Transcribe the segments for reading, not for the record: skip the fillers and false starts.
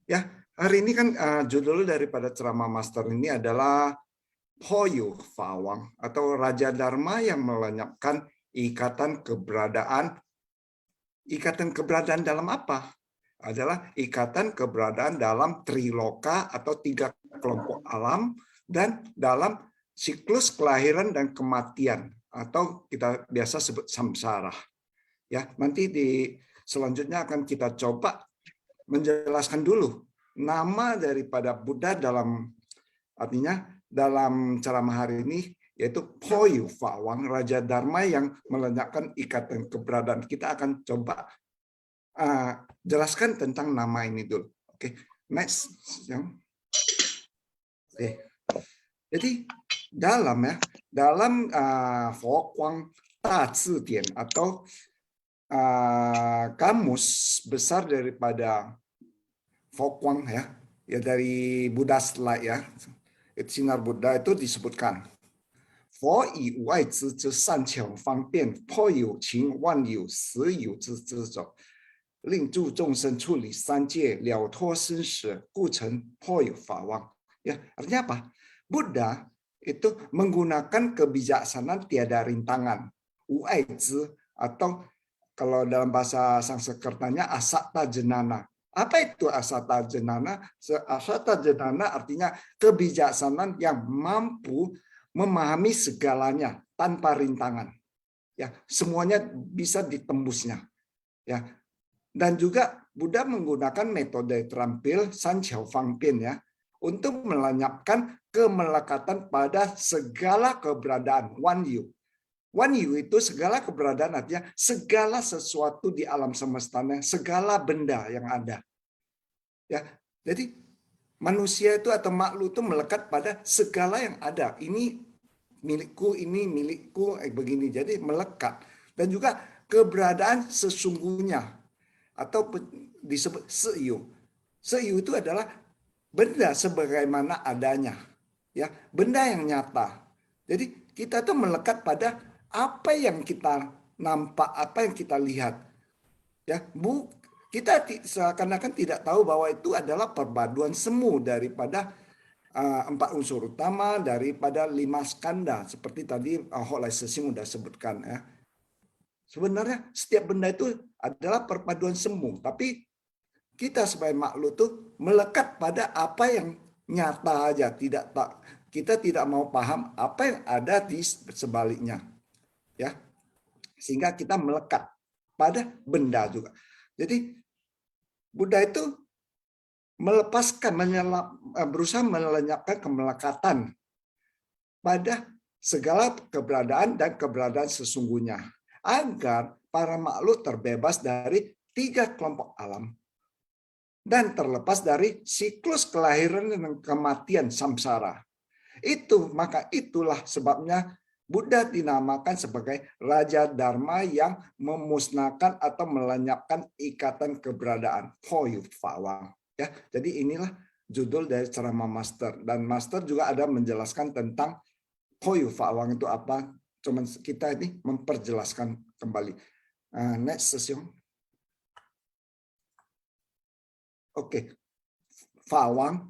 Ya, hari ini kan judul daripada ceramah master ini adalah Poyu Fawang atau Raja Dharma yang melenyapkan ikatan keberadaan. Ikatan keberadaan dalam apa? Adalah ikatan keberadaan dalam triloka atau 3 kelompok alam dan dalam siklus kelahiran dan kematian atau kita biasa sebut samsara. Ya, nanti di selanjutnya akan kita coba menjelaskan dulu nama daripada Buddha artinya dalam ceramah hari ini, yaitu Poyu Fawang, Raja Dharma yang melenyapkan ikatan keberadaan. Kita akan coba jelaskan tentang nama ini dulu. Oke, next. Jadi dalam Fo Guang Da Zi Dian atau kamus besar daripada Fo Guang ya dari Buddha Slide ya. Sinar Buddha itu disebutkan 佛以无碍之善巧方便，颇有情万有实有之者，令诸众生处理三界，了脱生死，故成颇有法王. Ya, artinya apa? Buddha itu menggunakan kebijaksanaan tiada rintangan, uaizi atau kalau dalam bahasa Sanskertanya asata jenana. Apa itu asata jenana? Asata jenana artinya kebijaksanaan yang mampu memahami segalanya tanpa rintangan. Ya, semuanya bisa ditembusnya. Ya. Dan juga Buddha menggunakan metode terampil San Qiao Fang Pian ya untuk melenyapkan kemelekatan pada segala keberadaan Wan Yu. Wan Yu itu segala keberadaan artinya segala sesuatu di alam semestanya, segala benda yang ada. Ya, jadi manusia itu atau makhluk itu melekat pada segala yang ada. Ini milikku, begini. Jadi melekat. Dan juga keberadaan sesungguhnya atau disebut seyu. Seyu itu adalah benda sebagaimana adanya. Ya, benda yang nyata. Jadi kita tuh melekat pada apa yang kita nampak, apa yang kita lihat. Ya, kita seakan-akan tidak tahu bahwa itu adalah perpaduan semu daripada 4 unsur utama daripada 5 skanda seperti tadi Holai Sesing sudah sebutkan ya. Sebenarnya setiap benda itu adalah perpaduan semu, tapi kita sebagai makhluk tuh melekat pada apa yang nyata aja, kita tidak mau paham apa yang ada di sebaliknya. Ya. Sehingga kita melekat pada benda juga. Jadi Buddha itu berusaha melenyapkan kemelekatan pada segala keberadaan dan keberadaan sesungguhnya agar para makhluk terbebas dari 3 kelompok alam dan terlepas dari siklus kelahiran dan kematian samsara. Maka itulah sebabnya Buddha dinamakan sebagai Raja Dharma yang memusnahkan atau melenyapkan ikatan keberadaan. Poyu Fawang. Ya, jadi inilah judul dari ceramah master. Dan master juga ada menjelaskan tentang Poyu Fawang itu apa. Cuman kita ini memperjelaskan kembali. Next session. Oke. Fawang.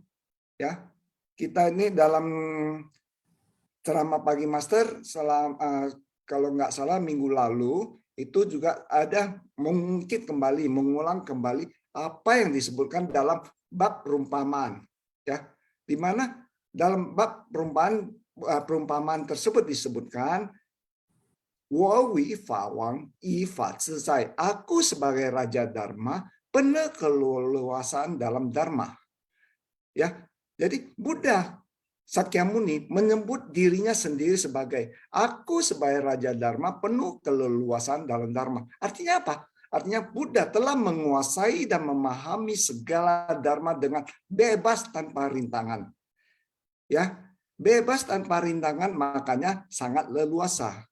Ya. Kita ini dalam ceramah pagi master kalau nggak salah minggu lalu itu juga ada mengulang kembali apa yang disebutkan dalam bab perumpamaan ya, di mana dalam bab perumpamaan tersebut disebutkan Wawi Fawang Ifa Zizai, aku sebagai Raja Dharma penuh keleluasaan dalam Dharma ya. Jadi Buddha Sakyamuni menyebut dirinya sendiri sebagai aku sebagai Raja Dharma penuh keleluasaan dalam Dharma. Artinya apa? Artinya Buddha telah menguasai dan memahami segala Dharma dengan bebas tanpa rintangan. Ya, bebas tanpa rintangan makanya sangat leluasa.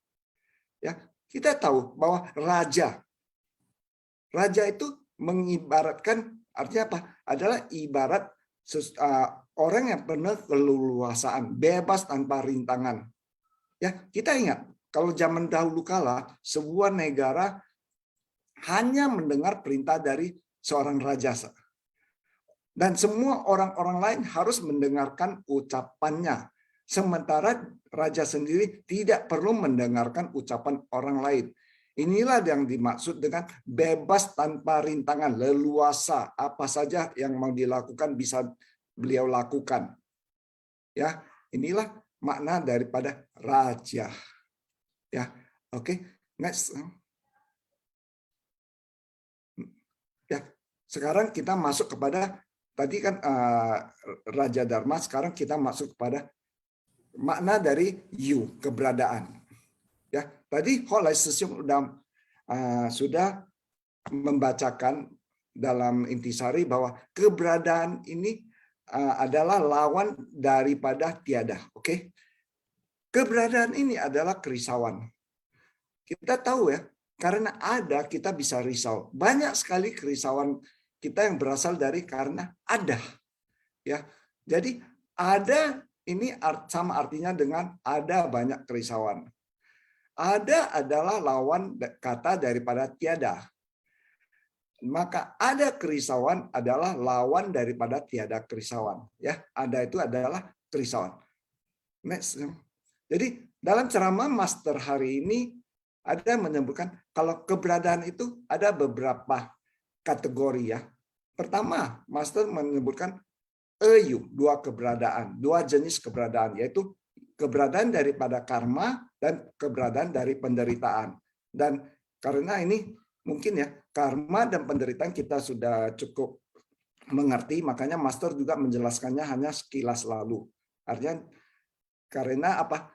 Ya, kita tahu bahwa raja itu mengibaratkan artinya apa? Adalah ibarat orang yang penuh keleluasaan, bebas tanpa rintangan. Ya, kita ingat kalau zaman dahulu kala sebuah negara hanya mendengar perintah dari seorang raja. Dan semua orang-orang lain harus mendengarkan ucapannya. Sementara raja sendiri tidak perlu mendengarkan ucapan orang lain. Inilah yang dimaksud dengan bebas tanpa rintangan, leluasa. Apa saja yang mau dilakukan bisa beliau lakukan. Ya, inilah makna daripada raja. Ya, oke. Next. Ya, sekarang kita masuk kepada tadi kan Raja Dharma, sekarang kita masuk kepada makna dari yu, keberadaan. Ya, tadi Holai Sesiung sudah membacakan dalam intisari bahwa keberadaan ini adalah lawan daripada tiada. Oke, keberadaan ini adalah kerisauan. Kita tahu ya, karena ada kita bisa risau. Banyak sekali kerisauan kita yang berasal dari karena ada. Ya, jadi ada ini sama artinya dengan ada banyak kerisauan. Ada adalah lawan kata daripada tiada. Maka ada kerisauan adalah lawan daripada tiada kerisauan. Ya, ada itu adalah kerisauan. Next. Jadi dalam ceramah Master hari ini ada menyebutkan kalau keberadaan itu ada beberapa kategori ya. Pertama, Master menyebutkan dua keberadaan, dua jenis keberadaan, yaitu keberadaan daripada karma dan keberadaan dari penderitaan. Dan karena ini mungkin ya, karma dan penderitaan kita sudah cukup mengerti, makanya Master juga menjelaskannya hanya sekilas lalu. Artinya karena apa?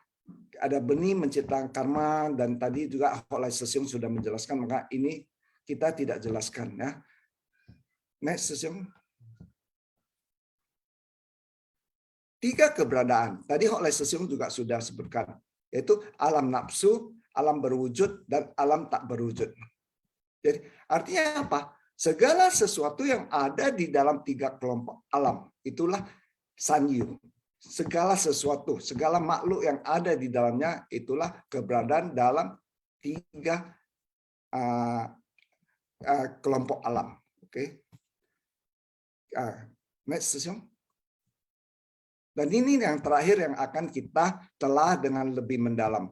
Ada benih menciptakan karma, dan tadi juga Holai Sesiung sudah menjelaskan, maka ini kita tidak jelaskan ya. Next Sesiung. 3 keberadaan. Tadi Holai Sesiung juga sudah sebutkan, yaitu alam nafsu, alam berwujud, dan alam tak berwujud. Jadi artinya apa? Segala sesuatu yang ada di dalam 3 kelompok alam, itulah sanyu. Segala sesuatu, segala makhluk yang ada di dalamnya, itulah keberadaan dalam 3 kelompok alam. Oke. Next Sesiung. Dan ini yang terakhir yang akan kita telah dengan lebih mendalam.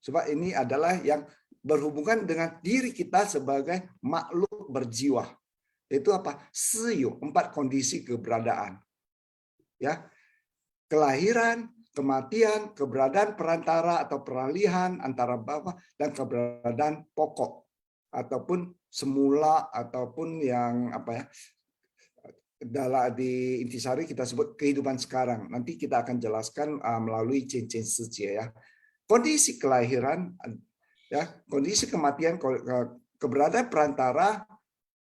Sebab ini adalah yang berhubungan dengan diri kita sebagai makhluk berjiwa. Itu apa? Siyu, 4 kondisi keberadaan. Ya. Kelahiran, kematian, keberadaan perantara atau peralihan antara bawah, dan keberadaan pokok ataupun semula ataupun yang apa ya? Dalam di intisari kita sebut kehidupan sekarang. Nanti kita akan jelaskan melalui cincin suci ya. Kondisi kelahiran, ya, kondisi kematian, keberadaan perantara,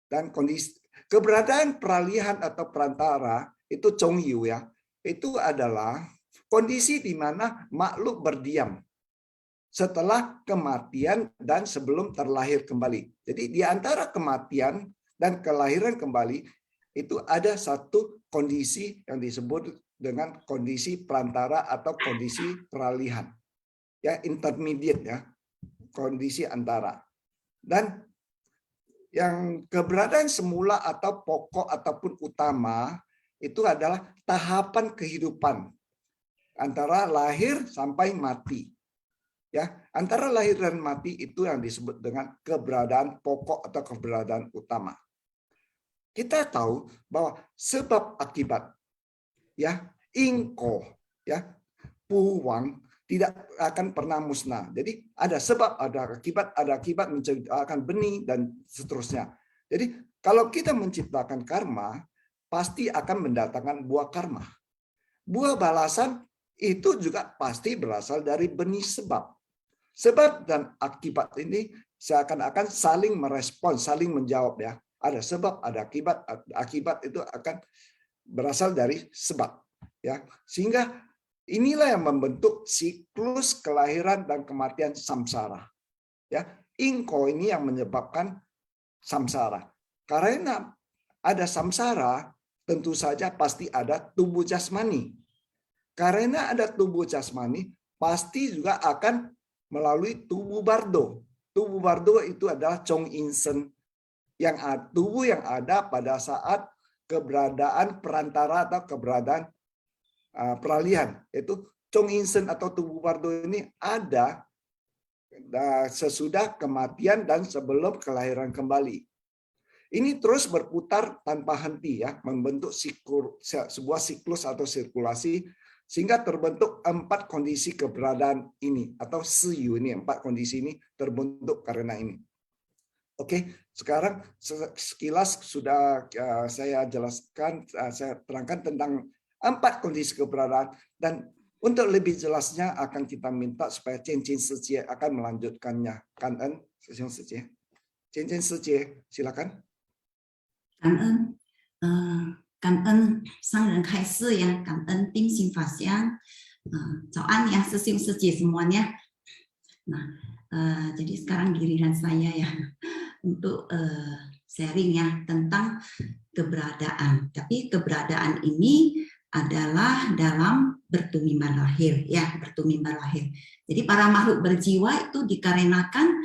dan kondisi keberadaan peralihan atau perantara itu Chongyu ya. Itu adalah kondisi di mana makhluk berdiam setelah kematian dan sebelum terlahir kembali. Jadi di antara kematian dan kelahiran kembali itu ada satu kondisi yang disebut dengan kondisi perantara atau kondisi peralihan. Ya, intermediate ya. Kondisi antara. Dan yang keberadaan semula atau pokok ataupun utama itu adalah tahapan kehidupan antara lahir sampai mati. Ya, antara lahir dan mati itu yang disebut dengan keberadaan pokok atau keberadaan utama. Kita tahu bahwa sebab akibat ya ingko ya puwang tidak akan pernah musnah. Jadi ada sebab, ada akibat menciptakan benih dan seterusnya. Jadi kalau kita menciptakan karma, pasti akan mendatangkan buah karma. Buah balasan itu juga pasti berasal dari benih sebab. Sebab dan akibat ini seakan-akan saling merespon, saling menjawab ya. Ada sebab, ada akibat. Akibat itu akan berasal dari sebab, ya. Sehingga inilah yang membentuk siklus kelahiran dan kematian samsara. Ya, ingko ini yang menyebabkan samsara. Karena ada samsara, tentu saja pasti ada tubuh jasmani. Karena ada tubuh jasmani, pasti juga akan melalui tubuh bardo. Tubuh bardo itu adalah Chong Insen, yang tubuh yang ada pada saat keberadaan perantara atau keberadaan peralihan, yaitu Chong Insen atau tubuh bardo ini ada sesudah kematian dan sebelum kelahiran kembali. Ini terus berputar tanpa henti ya, membentuk sebuah siklus atau sirkulasi sehingga terbentuk 4 kondisi keberadaan ini atau siyu ini, 4 kondisi ini terbentuk karena ini. Oke, sekarang sekilas sudah saya jelaskan, saya terangkan tentang 4 kondisi keberadaan, dan untuk lebih jelasnya akan kita minta supaya Chen Chen Sijie akan melanjutkannya. Kanen, Sesiong Sijie. Chen Chen Sijie, silakan. 感恩商人开示ya, 感恩定心法香，早安ya, Sesiong Sijie semuanya. Nah, jadi sekarang giliran saya ya untuk sharing ya tentang keberadaan. Tapi keberadaan ini adalah dalam bertumimba lahir ya, bertumimba lahir. Jadi para makhluk berjiwa itu dikarenakan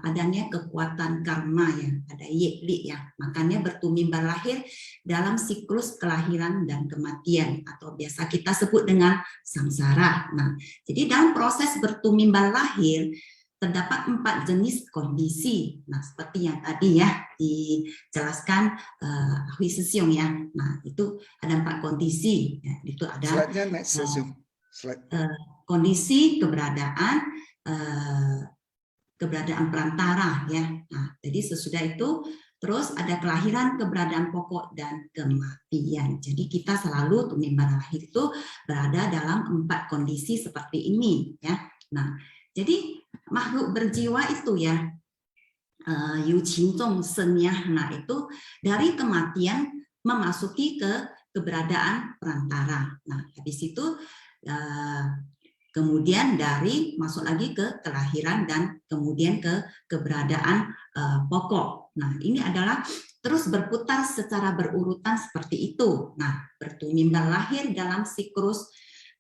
adanya kekuatan karma ya, ada yekli ya, makanya bertumimba lahir dalam siklus kelahiran dan kematian atau biasa kita sebut dengan samsara. Nah, jadi dalam proses bertumimba lahir terdapat 4 jenis kondisi. Nah, seperti yang tadi ya dijelaskan Hui Sesiong ya. Nah, itu ada 4 kondisi. Ya, itu ada kondisi keberadaan perantara ya. Nah, jadi sesudah itu terus ada kelahiran, keberadaan pokok dan kematian. Jadi kita selalu tumimba lahir itu berada dalam 4 kondisi seperti ini ya. Nah, jadi makhluk berjiwa itu ya, Yu Qin Zong Sen ya. Nah, itu dari kematian memasuki ke keberadaan perantara. Nah, habis itu kemudian dari masuk lagi ke kelahiran dan kemudian ke keberadaan pokok. Nah, ini adalah terus berputar secara berurutan seperti itu. Nah, bertumimba lahir dalam siklus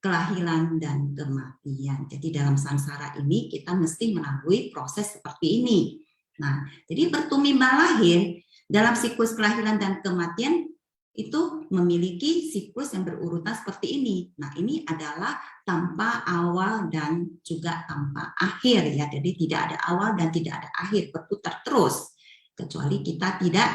kelahiran dan kematian. Jadi dalam samsara ini kita mesti melalui proses seperti ini. Nah, jadi bertumimba lahir dalam siklus kelahiran dan kematian itu memiliki siklus yang berurutan seperti ini. Nah, ini adalah tanpa awal dan juga tanpa akhir ya. Jadi tidak ada awal dan tidak ada akhir, berputar terus. Kecuali kita tidak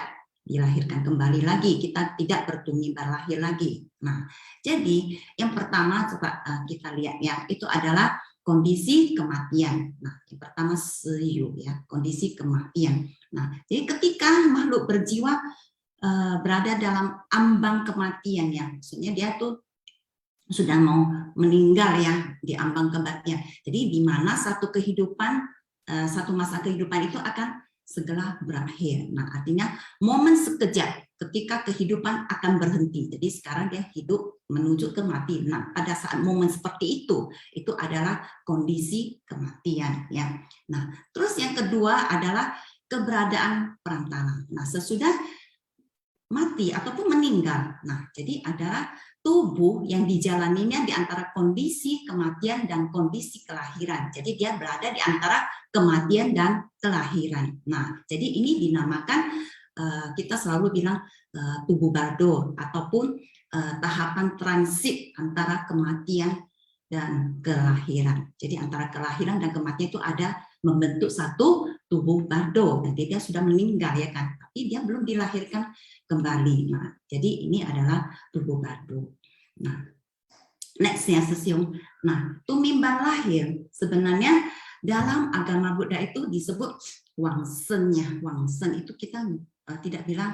dilahirkan kembali lagi, kita tidak bertumimba lahir lagi. Nah, jadi yang pertama coba kita lihat ya, itu adalah kondisi kematian. Nah, yang pertama siyu ya, kondisi kematian. Nah, jadi ketika makhluk berjiwa berada dalam ambang kematian ya, maksudnya dia tuh sudah mau meninggal ya, di ambang kematian. Jadi di mana satu kehidupan, satu masa kehidupan itu akan segera berakhir. Nah, artinya momen sekejap ketika kehidupan akan berhenti. Jadi sekarang dia hidup menuju ke mati. Nah, pada saat momen seperti itu adalah kondisi kematian ya. Nah, terus yang kedua adalah keberadaan perantara. Nah, sesudah mati ataupun meninggal. Nah, jadi adalah tubuh yang dijalaninya di antara kondisi kematian dan kondisi kelahiran. Jadi dia berada di antara kematian dan kelahiran. Nah, jadi ini dinamakan kita selalu bilang tubuh bardo ataupun tahapan transit antara kematian dan kelahiran. Jadi antara kelahiran dan kematian itu ada membentuk satu tubuh bardo. Jadi dia sudah meninggal ya kan, tapi dia belum dilahirkan kembali. Nah, jadi ini adalah tubuh bardo. Nah, next ya Sesiong. Nah, tumimba lahir sebenarnya dalam agama Buddha itu disebut wangsen ya. Wangsen itu kita tidak bilang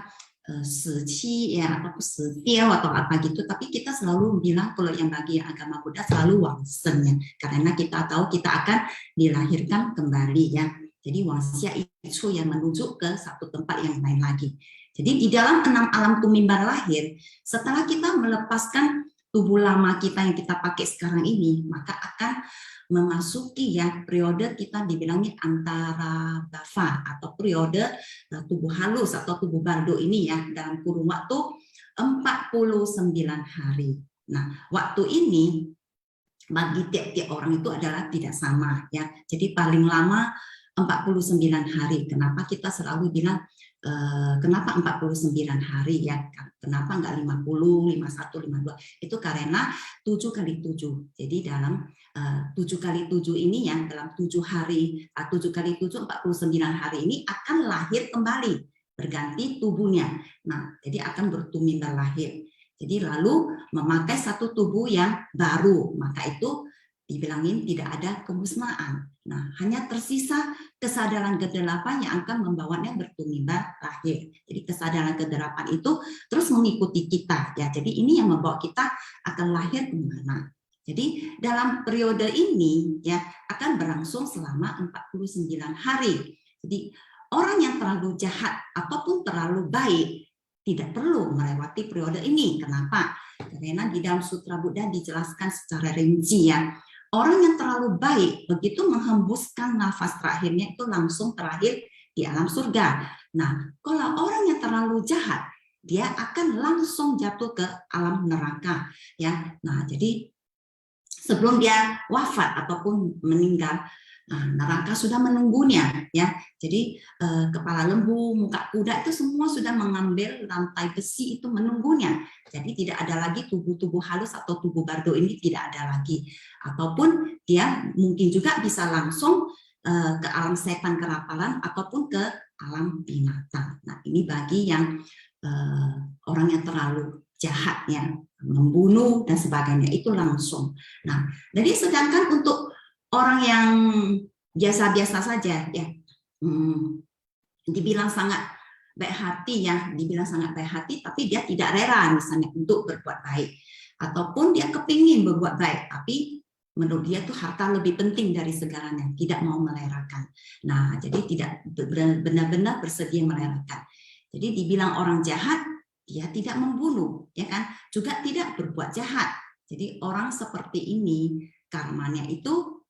seci ya atau setiau atau apa gitu, tapi kita selalu bilang kalau yang bagi agama Buddha selalu wangsen ya, karena kita tahu kita akan dilahirkan kembali ya. Jadi wangsia itu yang menuju ke satu tempat yang lain lagi. Jadi di dalam 6 alam tumimba lahir, setelah kita melepaskan tubuh lama kita yang kita pakai sekarang ini, maka akan memasuki ya periode kita dibilangnya antara bava atau periode tubuh halus atau tubuh bardo ini ya, dalam kurun waktu 49 hari. Nah, waktu ini bagi tiap-tiap orang itu adalah tidak sama ya. Jadi paling lama 49 hari. Kenapa kita selalu bilang kenapa 49 hari ya? Kenapa enggak 50, 51, 52? Itu karena 7 kali 7. Jadi dalam 7 kali 7 ini ya, dalam 7 hari, 7 kali 7, 49 hari ini akan lahir kembali, berganti tubuhnya. Nah, jadi akan bertumbuh lahir. Jadi lalu memakai satu tubuh yang baru, maka itu dibilangin tidak ada kemusnahan. Nah, hanya tersisa kesadaran ke-8 yang akan membawanya bertumbuh lahir. Jadi kesadaran ke-8 itu terus mengikuti kita ya. Jadi ini yang membawa kita akan lahir kemana. Jadi dalam periode ini ya akan berlangsung selama 49 hari. Jadi orang yang terlalu jahat ataupun terlalu baik tidak perlu melewati periode ini. Kenapa? Karena di dalam Sutra Buddha dijelaskan secara rinci ya. Orang yang terlalu baik begitu menghembuskan nafas terakhirnya itu langsung terakhir di alam surga. Nah, kalau orang yang terlalu jahat, dia akan langsung jatuh ke alam neraka ya. Nah, jadi sebelum dia wafat ataupun meninggal, neraka sudah menunggunya ya. Jadi kepala lembu, muka kuda itu semua sudah mengambil rantai besi itu menunggunya. Jadi tidak ada lagi tubuh-tubuh halus atau tubuh bardo ini tidak ada lagi. Ataupun dia mungkin juga bisa langsung ke alam setan kerapalan ataupun ke alam binatang. Nah, ini bagi yang orang yang terlalu jahat ya, membunuh dan sebagainya itu langsung. Nah, jadi sedangkan untuk orang yang biasa-biasa saja ya, dibilang sangat baik hati ya, dibilang sangat baik hati, tapi dia tidak rela misalnya untuk berbuat baik, ataupun dia kepingin berbuat baik, tapi menurut dia tuh harta lebih penting dari segalanya, tidak mau merelakan. Nah, jadi tidak benar-benar bersedia merelakan. Jadi dibilang orang jahat, dia tidak membunuh, ya kan? Juga tidak berbuat jahat. Jadi orang seperti ini karmanya itu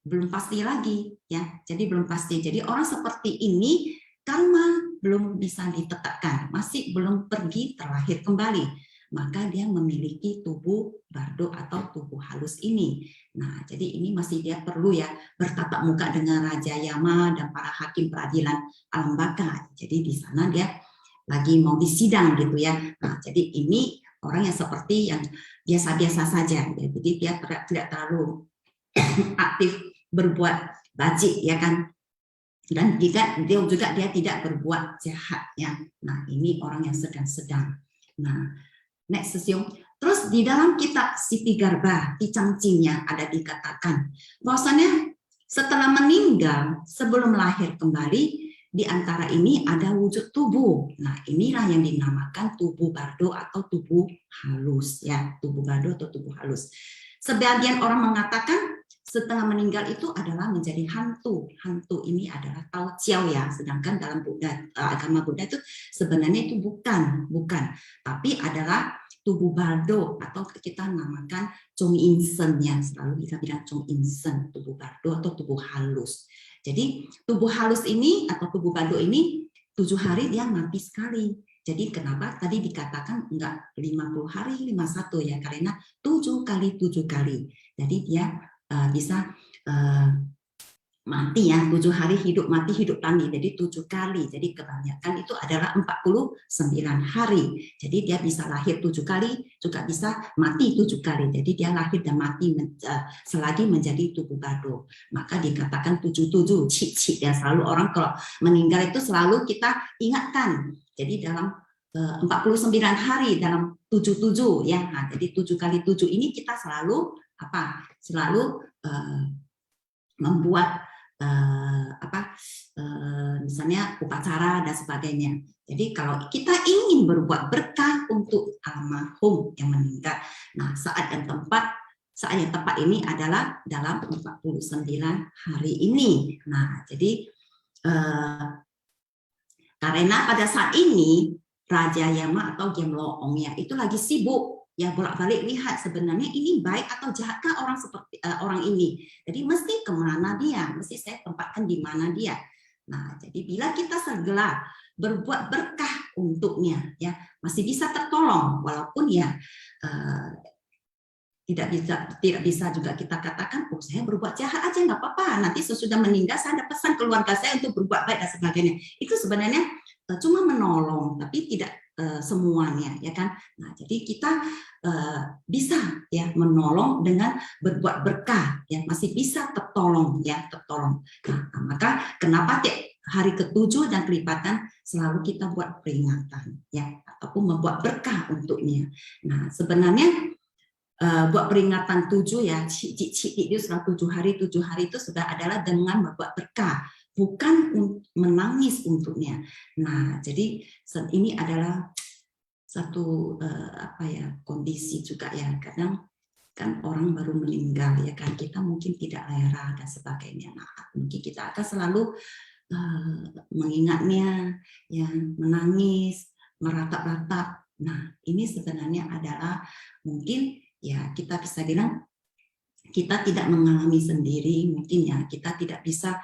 belum pasti lagi, ya. Jadi belum pasti. Jadi orang seperti ini karma belum bisa ditetapkan, masih belum pergi terlahir kembali. Maka dia memiliki tubuh bardo atau tubuh halus ini. Nah, jadi ini masih dia perlu ya bertatap muka dengan Raja Yama dan para hakim peradilan alam baka. Jadi di sana dia lagi mau disidang gitu ya. Nah, jadi ini orang yang seperti yang biasa-biasa saja. Jadi dia tidak terlalu aktif berbuat bajik ya kan. Dan jika dia tidak berbuat jahat ya. Nah, ini orang yang sedang-sedang. Nah, next sesiung. Terus di dalam kitab Siti Garba, Ticangcingnya ada dikatakan bahwasanya setelah meninggal sebelum lahir kembali di antara ini ada wujud tubuh. Nah, inilah yang dinamakan tubuh bardo atau tubuh halus ya, tubuh bardo atau tubuh halus. Sebagian orang mengatakan setelah meninggal itu adalah menjadi hantu. Hantu ini adalah Tao Chiao ya, sedangkan dalam agama Buddha itu sebenarnya itu bukan, tapi adalah tubuh bardo atau kita namakan Chong Insen ya, selalu kita bilang Chong Insen, tubuh bardo atau tubuh halus. Jadi tubuh halus ini atau tubuh bardo ini 7 hari dia mati sekali. Jadi kenapa tadi dikatakan enggak 50 hari 51 ya, karena 7 kali 7 kali. Jadi dia bisa mati ya, 7 hari hidup mati hidup lagi, jadi 7 kali. Jadi kebanyakan itu adalah 49 hari. Jadi dia bisa lahir 7 kali, juga bisa mati 7 kali. Jadi dia lahir dan mati selagi menjadi tubuh bardo. Maka dikatakan 77 cik-cik ya, selalu orang kalau meninggal itu selalu kita ingatkan. Jadi dalam 49 hari dalam 77 ya. Nah, jadi 7 kali 7 ini kita selalu apa? Selalu membuat misalnya upacara dan sebagainya. Jadi kalau kita ingin berbuat berkah untuk almarhum yang meninggal, nah saat yang tepat ini adalah dalam 49 hari ini. Nah, jadi karena pada saat ini Raja Yama atau Gemloong ya itu lagi sibuk ya bolak-balik lihat sebenarnya ini baik atau jahatkah orang seperti orang ini. Jadi mesti kemana dia, mesti saya tempatkan di mana dia. Nah, jadi bila kita segera berbuat berkah untuknya, ya masih bisa tertolong walaupun ya tidak bisa juga kita katakan, oh saya berbuat jahat aja nggak apa-apa, nanti sesudah meninggal saya ada pesan keluarga saya untuk berbuat baik dan sebagainya. Itu sebenarnya cuma menolong, tapi tidak semuanya, ya kan? Nah, jadi kita bisa ya menolong dengan berbuat berkah, ya masih bisa tertolong, ya tertolong. Nah, maka kenapa hari ke-7 dan kelipatan selalu kita buat peringatan, ya ataupun membuat berkah untuknya. Nah, sebenarnya buat peringatan 7 ya, itu setelah 7 hari itu sudah adalah dengan membuat berkah, bukan menangis untuknya. Nah, jadi ini adalah satu kondisi juga ya, kadang kan orang baru meninggal ya kan, kita mungkin tidak lera dan sebagainya. Nah, mungkin kita akan selalu mengingatnya, ya menangis, meratap-ratap. Nah, ini sebenarnya adalah mungkin ya kita bisa bilang kita tidak mengalami sendiri, mungkin ya kita tidak bisa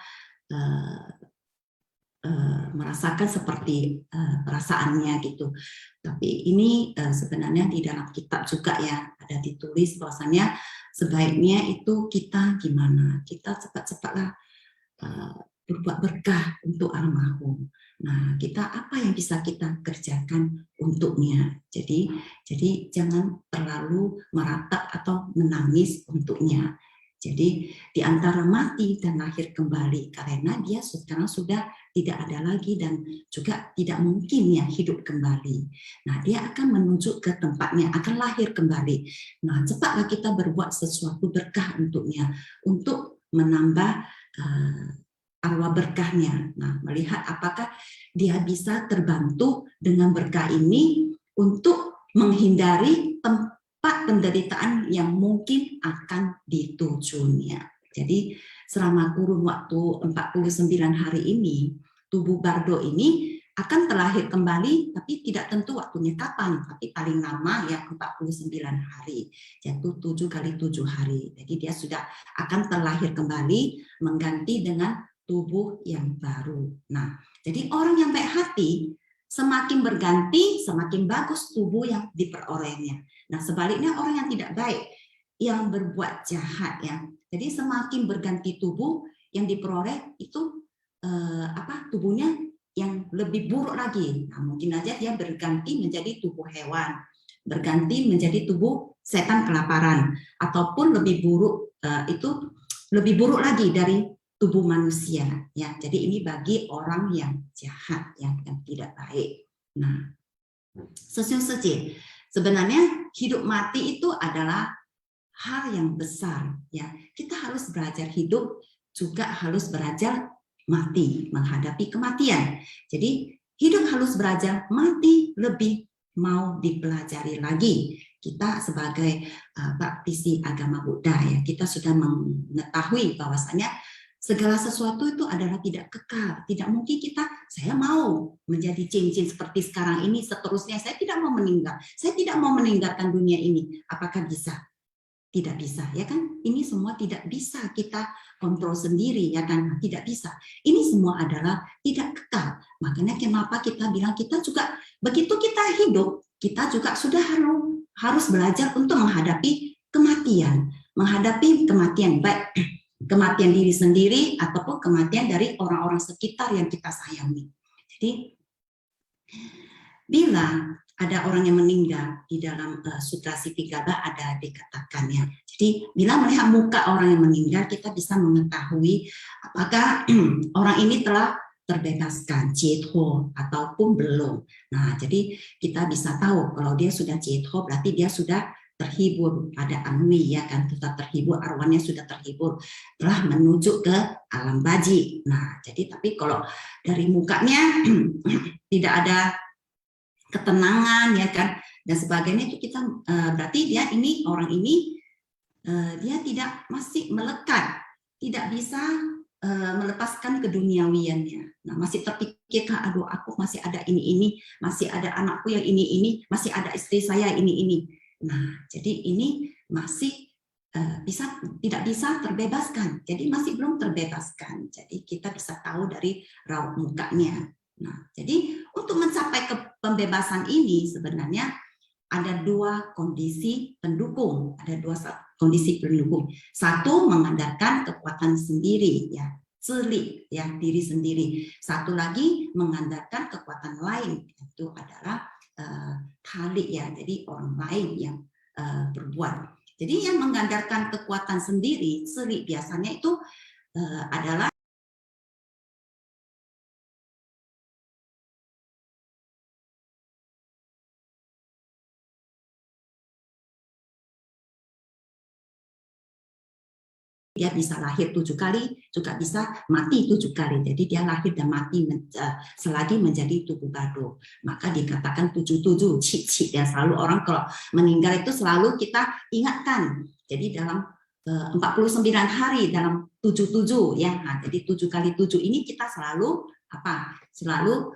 merasakan seperti perasaannya gitu. Tapi ini sebenarnya di dalam kitab juga ya ada ditulis bahwasanya sebaiknya itu kita gimana, kita cepat-cepatlah berbuat berkah untuk almarhum. Nah, kita apa yang bisa kita kerjakan untuknya. Jadi jangan terlalu meratap atau menangis untuknya. Jadi di antara mati dan lahir kembali, karena dia sekarang sudah tidak ada lagi dan juga tidak mungkin ya hidup kembali. Nah, dia akan menuju ke tempatnya, akan lahir kembali. Nah, cepatlah kita berbuat sesuatu berkah untuknya, untuk menambah arwah berkahnya. Nah, melihat apakah dia bisa terbantu dengan berkah ini untuk menghindari tempat penderitaan yang mungkin akan ditujunya. Jadi selama kurun waktu 49 hari ini, tubuh Bardo ini akan terlahir kembali, tapi tidak tentu waktunya kapan, tapi paling lama ya 49 hari, yaitu 7 kali 7 hari. Jadi dia sudah akan terlahir kembali, mengganti dengan tubuh yang baru. Nah, jadi orang yang baik hati, semakin berganti, semakin bagus tubuh yang diperolehnya. Nah, sebaliknya orang yang tidak baik, yang berbuat jahat ya. Jadi semakin berganti tubuh yang diperoleh itu tubuhnya yang lebih buruk lagi. Nah, mungkin aja dia berganti menjadi tubuh hewan, berganti menjadi tubuh setan kelaparan, ataupun lebih buruk itu lebih buruk lagi dari tubuh manusia ya. Jadi ini bagi orang yang jahat yang tidak baik. Nah, sebenarnya hidup mati itu adalah hal yang besar ya. Kita harus belajar hidup, juga harus belajar mati, menghadapi kematian. Jadi hidup harus belajar, mati lebih mau dipelajari lagi. Kita sebagai praktisi agama Buddha ya, kita sudah mengetahui bahwasanya segala sesuatu itu adalah tidak kekal. Tidak mungkin saya mau menjadi cincin seperti sekarang ini, seterusnya saya tidak mau meninggal. Saya tidak mau meninggalkan dunia ini. Apakah bisa? Tidak bisa, ya kan? Ini semua tidak bisa kita kontrol sendiri, ya kan? Tidak bisa. Ini semua adalah tidak kekal. Makanya kenapa kita bilang kita juga, begitu kita hidup, kita juga sudah harus belajar untuk menghadapi kematian. Menghadapi kematian, baik kematian diri sendiri ataupun kematian dari orang-orang sekitar yang kita sayangi. Jadi bila ada orang yang meninggal di dalam Sutra Sitigaba ada dikatakannya. Jadi bila melihat muka orang yang meninggal, kita bisa mengetahui apakah orang ini telah terbebaskan Jitho ataupun belum. Nah, jadi kita bisa tahu kalau dia sudah Jitho berarti dia sudah terhibur pada Anui ya kan, sudah terhibur, arwahnya sudah terhibur, telah menuju ke alam baji. Nah, jadi tapi kalau dari mukanya tidak ada ketenangan ya kan dan sebagainya, itu kita berarti dia ini orang ini dia tidak masih melekat, tidak bisa melepaskan keduniawiannya. Nah, masih terpikir, aduh aku masih ada ini, masih ada anakku yang ini, masih ada istri saya ini. Nah, jadi ini masih tidak bisa terbebaskan. Jadi masih belum terbebaskan. Jadi kita bisa tahu dari raut mukanya. Nah, jadi untuk mencapai pembebasan ini sebenarnya ada dua kondisi pendukung. Ada dua kondisi pendukung. Satu, mengandalkan kekuatan sendiri ya. zili, ya, diri sendiri. Satu lagi mengandalkan kekuatan lain, itu adalah kali, ya, jadi orang lain yang berbuat. Jadi yang mengandalkan kekuatan sendiri, zili, biasanya itu adalah dia bisa lahir 7 kali, juga bisa mati 7 kali. Jadi dia lahir dan mati selagi menjadi tubuh baru. Maka dikatakan 77, cik-cik, ya, selalu orang kalau meninggal itu selalu kita ingatkan. Jadi dalam 49 hari dalam 77, ya. Nah, jadi 7 kali 7 ini kita selalu apa? Selalu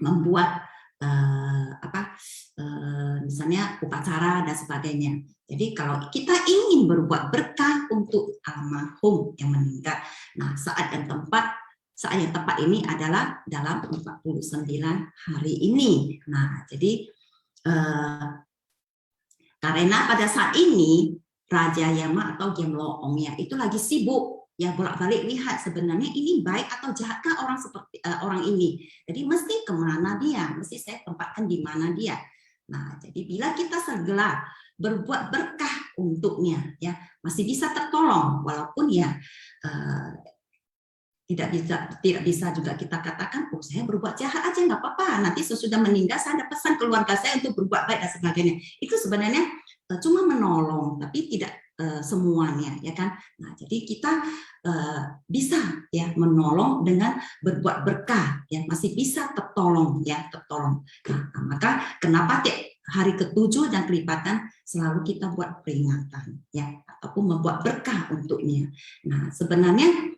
membuat misalnya upacara dan sebagainya. Jadi kalau kita ingin berbuat berkah untuk almarhum yang meninggal, nah saat yang tepat ini adalah dalam 49 hari ini. Nah, jadi karena pada saat ini Raja Yama atau Gemloong, ya, itu lagi sibuk, ya, bolak-balik lihat sebenarnya ini baik atau jahatkah orang seperti orang ini. Jadi mesti kemana dia, mesti saya tempatkan di mana dia. Nah, jadi bila kita segera berbuat berkah untuknya, ya, masih bisa tertolong, walaupun ya tidak bisa juga kita katakan, oh saya berbuat jahat aja nggak apa-apa, nanti sesudah meninggal saya ada pesan keluarga saya untuk berbuat baik dan sebagainya. Itu sebenarnya cuma menolong, tapi tidak semuanya, ya kan. Nah, jadi kita bisa, ya, menolong dengan berbuat berkah, ya, masih bisa tertolong, ya, tertolong. Nah, maka kenapa hari ke-7 dan kelipatan selalu kita buat peringatan, ya, ataupun membuat berkah untuknya. Nah, sebenarnya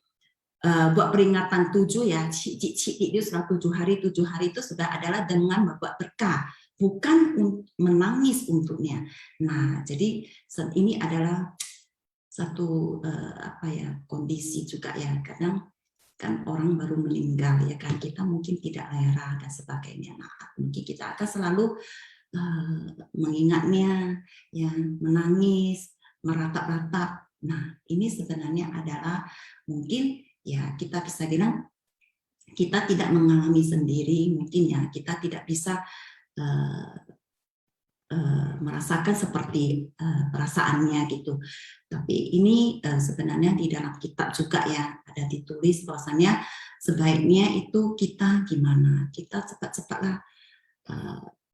buat peringatan 7, ya, cik-cik itu setelah 7 hari itu sudah adalah dengan membuat berkah, bukan menangis untuknya. Nah, jadi ini adalah satu kondisi juga, ya, kadang kan orang baru meninggal, ya kan, kita mungkin tidak lera dan sebagainya. Nah, mungkin kita akan selalu mengingatnya, ya, menangis, meratap-ratap. Nah, ini sebenarnya adalah mungkin, ya, kita bisa bilang kita tidak mengalami sendiri, mungkin, ya, kita tidak bisa merasakan seperti perasaannya gitu. Tapi ini sebenarnya di dalam kitab juga, ya, ada ditulis bahwasanya sebaiknya itu kita gimana? Kita cepat-cepatlah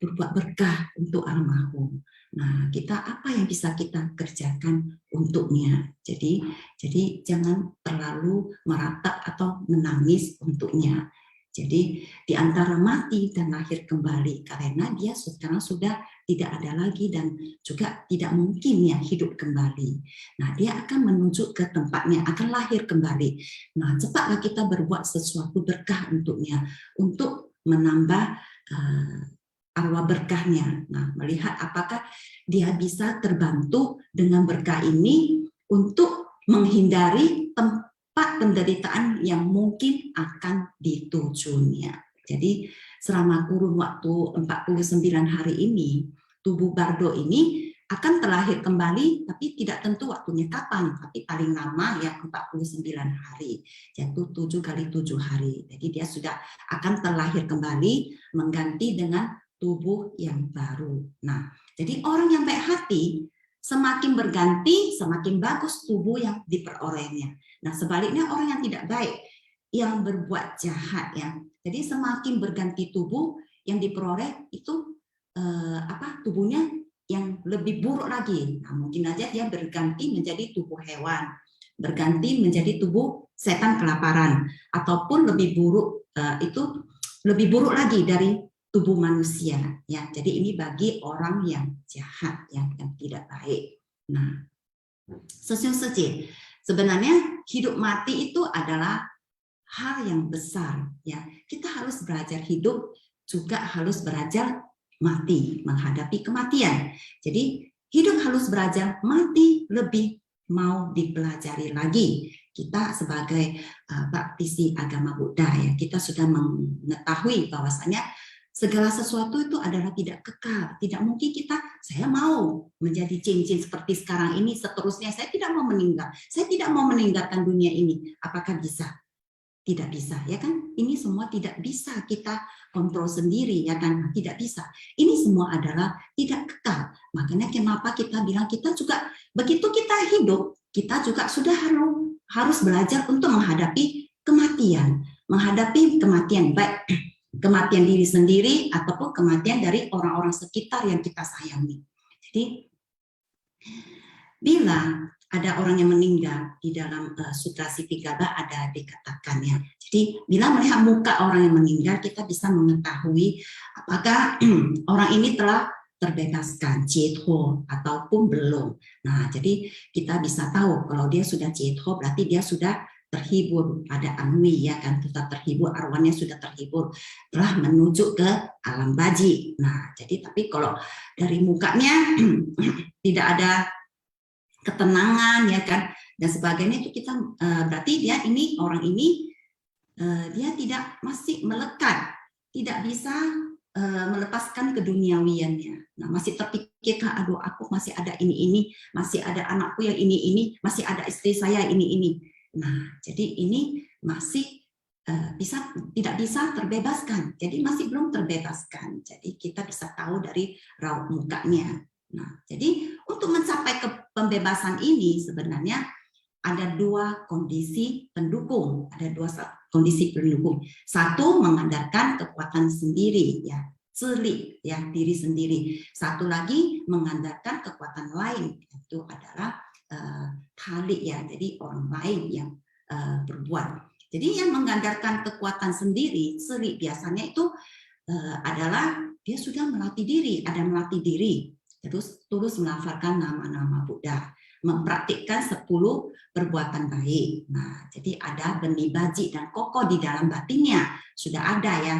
berbuat berkah untuk almarhum. Nah, kita apa yang bisa kita kerjakan untuknya? Jadi jangan terlalu meratap atau menangis untuknya. Jadi di antara mati dan lahir kembali, karena dia sekarang sudah tidak ada lagi dan juga tidak mungkin, ya, hidup kembali. Nah, dia akan menuju ke tempatnya, akan lahir kembali. Nah, cepatlah kita berbuat sesuatu berkah untuknya, untuk menambah arwah berkahnya. Nah, melihat apakah dia bisa terbantu dengan berkah ini untuk menghindari tempat penderitaan yang mungkin akan ditujunya. Jadi selama kurun waktu 49 hari ini, tubuh Bardo ini akan terlahir kembali, tapi tidak tentu waktunya kapan, tapi paling lama, ya, 49 hari, yaitu 7 kali 7 hari. Jadi dia sudah akan terlahir kembali mengganti dengan tubuh yang baru. Nah, jadi orang yang baik hati semakin berganti, semakin bagus tubuh yang diperolehnya. Nah, sebaliknya orang yang tidak baik, yang berbuat jahat, ya, jadi semakin berganti tubuh yang diperoleh itu tubuhnya yang lebih buruk lagi. Nah, mungkin aja dia berganti menjadi tubuh hewan, berganti menjadi tubuh setan kelaparan, ataupun lebih buruk lebih buruk lagi dari tubuh manusia, ya. Jadi ini bagi orang yang jahat, yang tidak baik. Nah, sebenarnya hidup mati itu adalah hal yang besar, ya. Kita harus belajar hidup, juga harus belajar mati, menghadapi kematian. Jadi hidup harus belajar, mati lebih mau dipelajari lagi. Kita sebagai praktisi agama Buddha, ya, kita sudah mengetahui bahwasanya segala sesuatu itu adalah tidak kekal. Tidak mungkin kita saya mau menjadi cincin seperti sekarang ini, seterusnya saya tidak mau meninggal, saya tidak mau meninggalkan dunia ini. Apakah bisa? Tidak bisa, ya kan? Ini semua tidak bisa kita kontrol sendiri, ya kan? Tidak bisa. Ini semua adalah tidak kekal. Makanya kenapa kita bilang kita juga begitu kita hidup, kita juga sudah harus belajar untuk menghadapi kematian, baik kematian diri sendiri ataupun kematian dari orang-orang sekitar yang kita sayangi. Jadi bila ada orang yang meninggal di dalam Sutra Siddhigarbha ada dikatakan ya. Jadi bila melihat muka orang yang meninggal, kita bisa mengetahui apakah orang ini telah terbebaskan Cetho ataupun belum. Nah, jadi kita bisa tahu kalau dia sudah Cetho berarti dia sudah terhibur, ada anwi ya kan, kita terhibur, arwahnya sudah terhibur, telah menuju ke alam baji. Nah, jadi tapi kalau dari mukanya tidak ada ketenangan ya kan dan sebagainya, itu kita berarti dia ini orang ini dia tidak masih melekat, tidak bisa melepaskan keduniawiannya. Nah, masih terpikirkan, aduh aku masih ada ini, masih ada anakku yang ini, masih ada istri saya ini. Nah, jadi ini masih tidak bisa terbebaskan. Jadi masih belum terbebaskan. Jadi kita bisa tahu dari raut mukanya. Nah, jadi untuk mencapai pembebasan ini sebenarnya ada dua kondisi pendukung, Satu, mengandalkan kekuatan sendiri, ya, cili, ya, diri sendiri. Satu lagi mengandalkan kekuatan lain, itu adalah tali, ya, jadi orang lain yang berbuat. Jadi yang mengandalkan kekuatan sendiri, cili biasanya itu adalah dia sudah melatih diri, terus melafalkan nama-nama Buddha, mempraktikkan 10 perbuatan baik. Nah, jadi ada benih baji dan kokoh di dalam batinnya, sudah ada ya,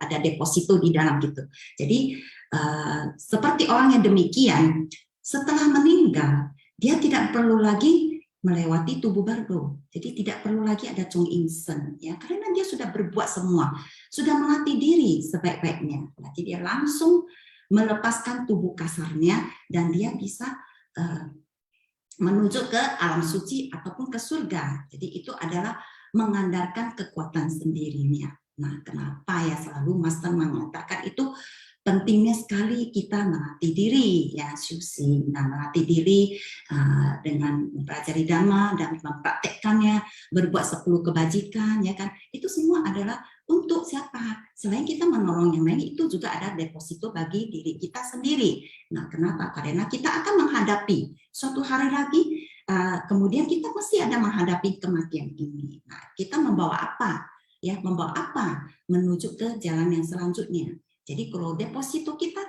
ada deposito di dalam gitu. Jadi seperti orang yang demikian, setelah meninggal dia tidak perlu lagi melewati tubuh baru. Jadi tidak perlu lagi ada Chung In Sen, ya, karena dia sudah berbuat semua, sudah melatih diri sebaik-baiknya. Berarti dia langsung melepaskan tubuh kasarnya dan dia bisa menuju ke alam suci ataupun ke surga. Jadi itu adalah mengandalkan kekuatan sendirinya. Nah, kenapa ya selalu Master mengatakan itu pentingnya sekali kita melatih diri, ya, Syuxing. Nah, melatih diri dengan mempelajari Dhamma dan mempraktekkannya, berbuat 10 kebajikan, ya kan? Itu semua adalah untuk siapa? Selain kita menolong yang lain, itu juga ada deposito bagi diri kita sendiri. Nah, kenapa? Karena kita akan menghadapi suatu hari lagi, kemudian kita mesti ada menghadapi kematian ini. Nah, kita membawa apa? Ya, membawa apa? Menuju ke jalan yang selanjutnya. Jadi kalau deposito kita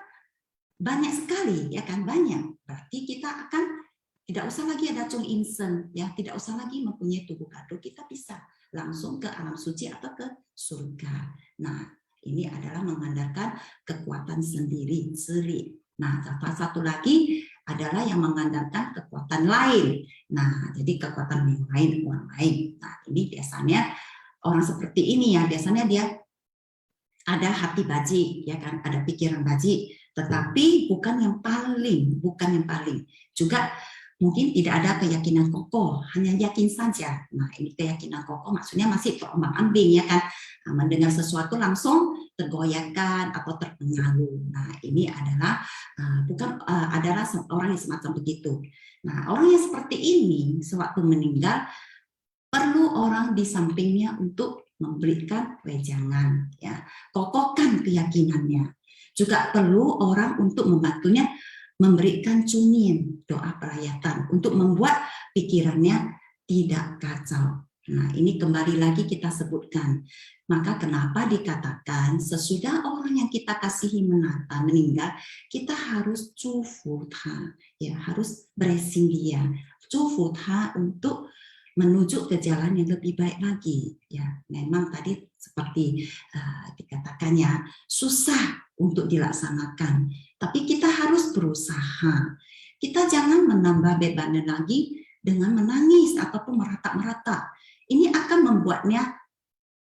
banyak sekali, ya kan, banyak. Berarti kita akan tidak usah lagi ada Chung In Sen, ya, tidak usah lagi mempunyai tubuh kado, kita bisa langsung ke alam suci atau ke surga. Nah, ini adalah mengandalkan kekuatan sendiri, cili. Nah, satu lagi adalah yang mengandalkan kekuatan lain. Nah, jadi kekuatan yang lain, orang lain. Nah, ini biasanya orang seperti ini ya, biasanya dia ada hati baji, ya kan, ada pikiran baji, tetapi bukan yang paling. Juga mungkin tidak ada keyakinan kokoh, hanya yakin saja. Nah, ini keyakinan kokoh maksudnya masih terombang-ambing, ya kan. Nah, mendengar sesuatu langsung tergoyahkan atau terpengaruh. Nah, ini adalah adalah orang yang semacam begitu. Nah, orang yang seperti ini sewaktu meninggal perlu orang di sampingnya untuk memberikan wejangan, ya, kokohkan keyakinannya. Juga perlu orang untuk membantunya memberikan cunin, doa perayatan, untuk membuat pikirannya tidak kacau. Nah, ini kembali lagi kita sebutkan. Maka kenapa dikatakan sesudah orang yang kita kasihi meninggal, kita harus cufutha, ya, harus blessing dia, cufutha untuk menuju ke jalan yang lebih baik lagi. Ya, memang tadi seperti dikatakannya susah untuk dilaksanakan, tapi kita harus berusaha. Kita jangan menambah beban lagi dengan menangis ataupun meratap-meratap. Ini akan membuatnya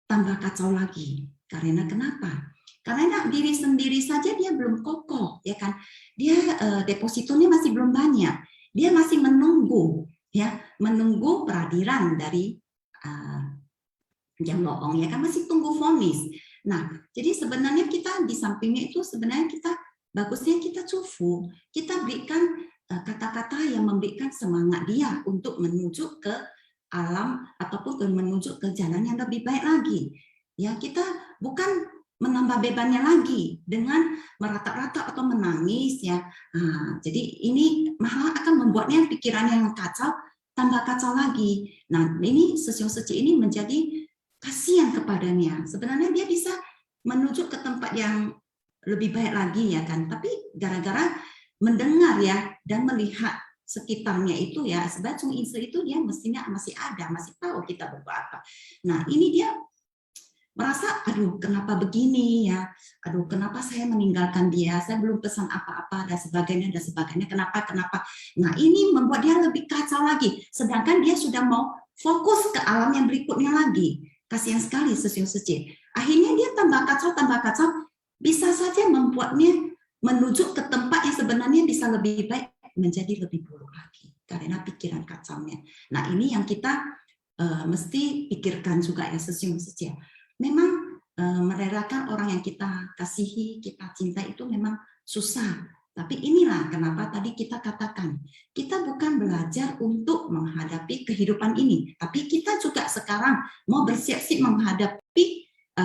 tambah kacau lagi. Karena kenapa? Karena diri sendiri saja dia belum kokoh, ya kan? Dia depositonya masih belum banyak. Dia masih menunggu, ya, menunggu peradilan dari Jam Loong, ya kan, masih tunggu vonis. Nah, jadi sebenarnya kita di sampingnya itu sebenarnya kita bagusnya kita cufu, kita berikan kata-kata yang memberikan semangat dia untuk menuju ke alam ataupun menuju ke jalan yang lebih baik lagi. Ya, kita bukan menambah bebannya lagi dengan merata-rata atau menangis, ya. Nah, jadi ini malah akan membuatnya pikirannya yang kacau tambah kacau lagi. Nah, ini sesio-seci ini menjadi kasihan kepadanya. Sebenarnya dia bisa menuju ke tempat yang lebih baik lagi, ya kan. Tapi gara-gara mendengar, ya, dan melihat sekitarnya itu, ya, sebab Chung Inse itu dia mestinya masih ada, masih tahu kita berbuat apa. Nah, ini dia merasa, aduh kenapa begini, ya, aduh kenapa saya meninggalkan dia, saya belum pesan apa-apa dan sebagainya, kenapa. Nah, ini membuat dia lebih kacau lagi, sedangkan dia sudah mau fokus ke alam yang berikutnya lagi. Kasihan sekali sesio-seci. Akhirnya dia tambah kacau, bisa saja membuatnya menuju ke tempat yang sebenarnya bisa lebih baik menjadi lebih buruk lagi karena pikiran kacaunya. Nah, ini yang kita mesti pikirkan juga, ya, sesio-seci. Memang merelakan orang yang kita kasihi, kita cinta itu memang susah. Tapi inilah kenapa tadi kita katakan, kita bukan belajar untuk menghadapi kehidupan ini, tapi kita juga sekarang mau bersiap-siap